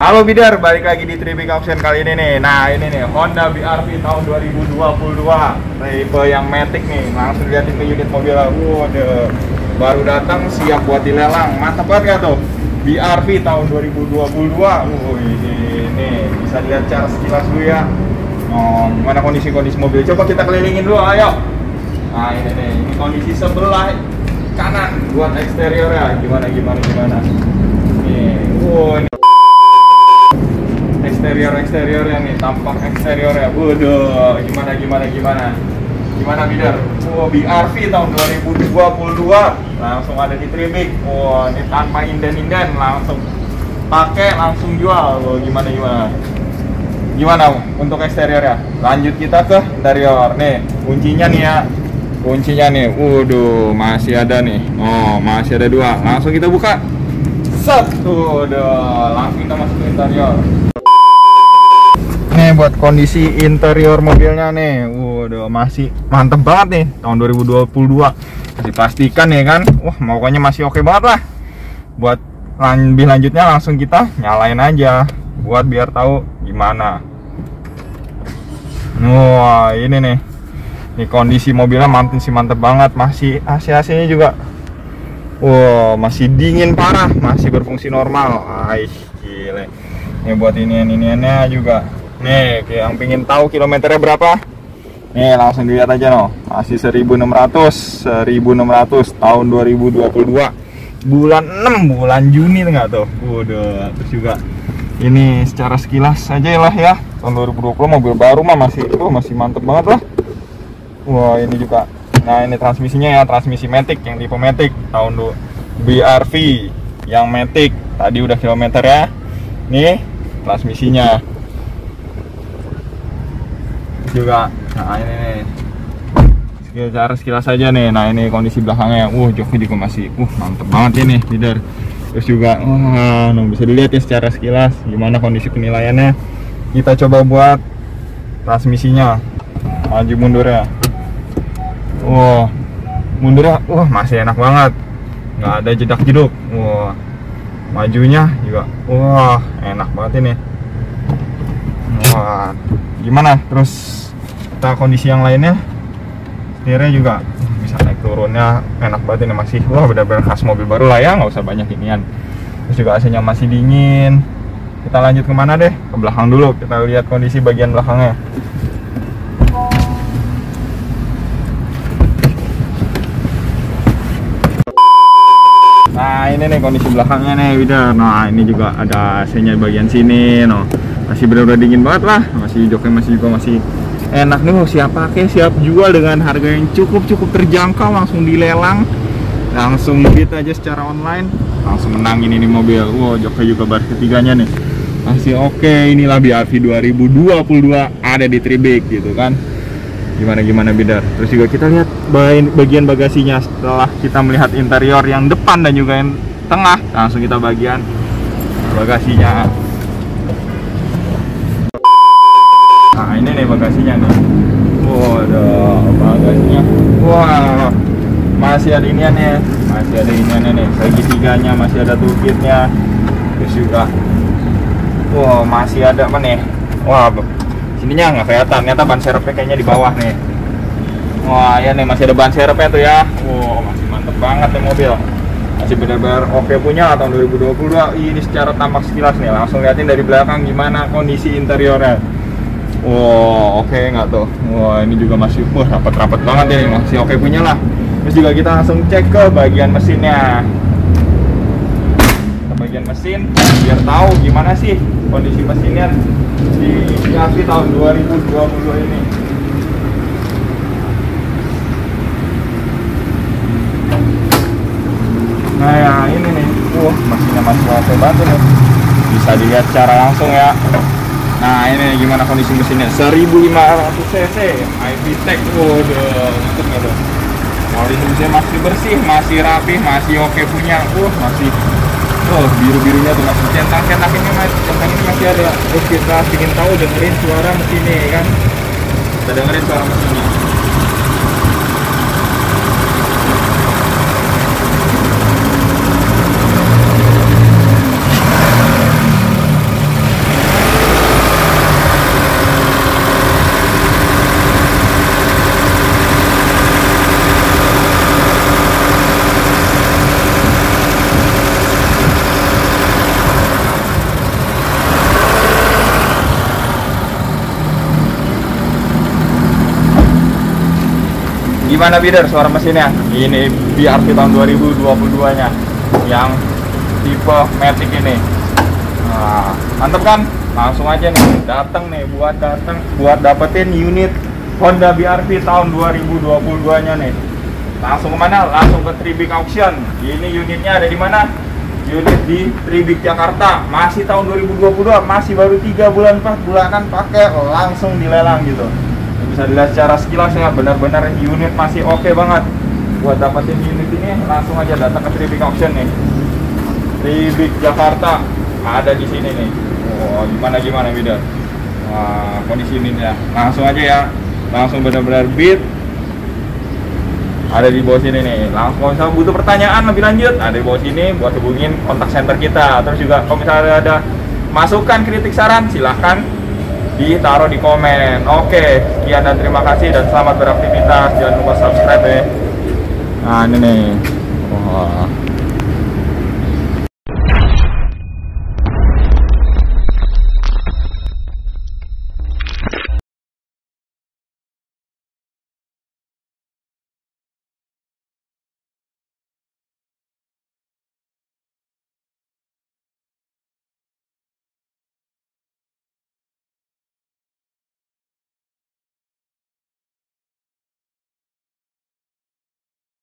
Halo Bidar, balik lagi di Tribik Auction kali ini nih. Nah ini nih Honda BRV tahun 2022 tipe yang Matic nih. Langsung liatin ke unit mobil. Waduh, baru datang siap buat dilelang. Mantap banget ya tuh BRV tahun 2022. Ini bisa dilihat cara sekilas dulu ya. Gimana kondisi mobil? Coba kita kelilingin dulu, ayo. Nah ini nih, ini kondisi sebelah kanan buat eksteriornya. Gimana? Nih, ini eksteriornya nih, tampak eksteriornya. Waduh, gimana Bidar? BRV tahun 2022 langsung ada di Tribik. Ini tanpa inden-inden, langsung pakai, langsung jual. Gimana untuk eksteriornya? Lanjut kita ke interior. Nih, kuncinya nih. Waduh, masih ada nih. Masih ada dua. Langsung kita buka. Set. Langsung kita masuk ke interior. Nih buat kondisi interior mobilnya nih, masih mantep banget nih, tahun 2022. Masih pastikan ya kan, pokoknya masih oke banget lah. Buat lebih lanjutnya langsung kita nyalain aja, buat biar tahu gimana. Ini nih, kondisi mobilnya mantep banget, masih AC-nya juga, masih dingin parah, masih berfungsi normal. Gile. Ini buat iniannya juga. Nih, yang pingin tahu kilometernya berapa? Nih, langsung dilihat aja no. Masih 1600 tahun 2022. Bulan 6, bulan Juni enggak tuh. Terus juga ini secara sekilas aja lah ya. Tahun 2020 mobil baru mah masih mantep banget lah. Ini juga. Nah, ini transmisinya ya, transmisi Matic yang tipe Matic tahun BRV yang Matic. Tadi udah kilometernya. Nih, transmisinya juga. Nah ini nih sekilas saja nih. Nah ini kondisi belakangnya, joknya juga masih mantep banget ini Bidar. Terus juga bisa dilihat ya secara sekilas gimana kondisi penilaiannya. Kita coba buat transmisinya, maju mundurnya. Mundurnya masih enak banget, nggak ada jedak-jeduk. Majunya juga enak banget ini. Gimana terus kita kondisi yang lainnya, setirnya juga bisa naik turunnya enak banget ini, masih benar-benar khas mobil baru lah ya, nggak usah banyak inian. Terus juga AC-nya masih dingin. Kita lanjut kemana deh? Ke belakang dulu, kita lihat kondisi bagian belakangnya. Nah ini nih kondisi belakangnya nih Widar. Nah ini juga ada AC-nya bagian sini, masih benar-benar dingin banget lah, masih joknya masih enak nih, siap pakai, siap jual dengan harga yang cukup terjangkau, langsung dilelang, langsung bid aja secara online, langsung menangin ini mobil. Joknya juga baris ketiganya nih masih oke. Inilah BRV 2022 ada di Tribik gitu kan. Gimana Bidar? Terus juga kita lihat bagian bagasinya. Setelah kita melihat interior yang depan dan juga yang tengah, langsung kita bagian bagasinya. Nah ini nih bagasinya nih. Bagasinya. Masih ada iniannya nih, segitiganya masih ada toolkitnya. Terus juga masih ada apa nih? Sininya nggak kelihatan, ternyata ban serepnya kayaknya di bawah nih. Ya nih masih ada ban serepnya tuh ya. Masih mantep banget nih mobil. Masih benar-benar oke punya tahun 2022. Ini secara tampak sekilas nih, langsung liatin dari belakang gimana kondisi interiornya. Oke nggak tuh? Ini juga masih rapat banget ya, masih oke punya lah. Terus juga kita langsung cek ke bagian mesinnya. Ke bagian mesin biar tahu gimana sih kondisi mesinnya di BRV tahun 2022 ini. Nah ya ini nih, mesinnya masih oke banget nih, bisa dilihat secara langsung ya. Nah ini gimana kondisi mesinnya, 1500 cc iVTEC. Mantep nggak tuh? Kondisi mesinnya masih bersih, masih rapi, masih oke punya. Masih biru-birunya tuh masih centang-centang ini masih ada. Terus kita ingin tahu, dengerin suara mesinnya kan. Kita dengerin suara mesinnya. Gimana bidder suara mesinnya? Ini BRV tahun 2022 nya yang tipe Matic ini. Nah, mantep kan? Langsung aja nih datang nih buat dapetin unit Honda BRV tahun 2022 nya nih. Langsung kemana? Langsung ke Tribik Auction. Ini unitnya ada di mana? Unit di Tribik Jakarta. Masih tahun 2022, masih baru 3 bulan 4 bulanan pakai, langsung dilelang gitu. Bisa dilihat secara sekilas ya, benar-benar unit masih oke banget. Buat dapetin unit ini langsung aja datang ke Tribik Auction nih. Tribik Jakarta ada di sini nih. Oh, gimana beda. Wah, kondisi ini ya. Langsung aja ya. Langsung benar-benar beat. Ada di bawah sini nih. Langsung kalau misalnya butuh pertanyaan lebih lanjut, ada di bawah sini buat hubungin kontak center kita. Terus juga kalau misalnya ada masukan, kritik, saran, silahkan ditaruh di komen. Oke, sekian dan terima kasih dan selamat beraktivitas. Jangan lupa subscribe ya. Nah ini nih. Wah.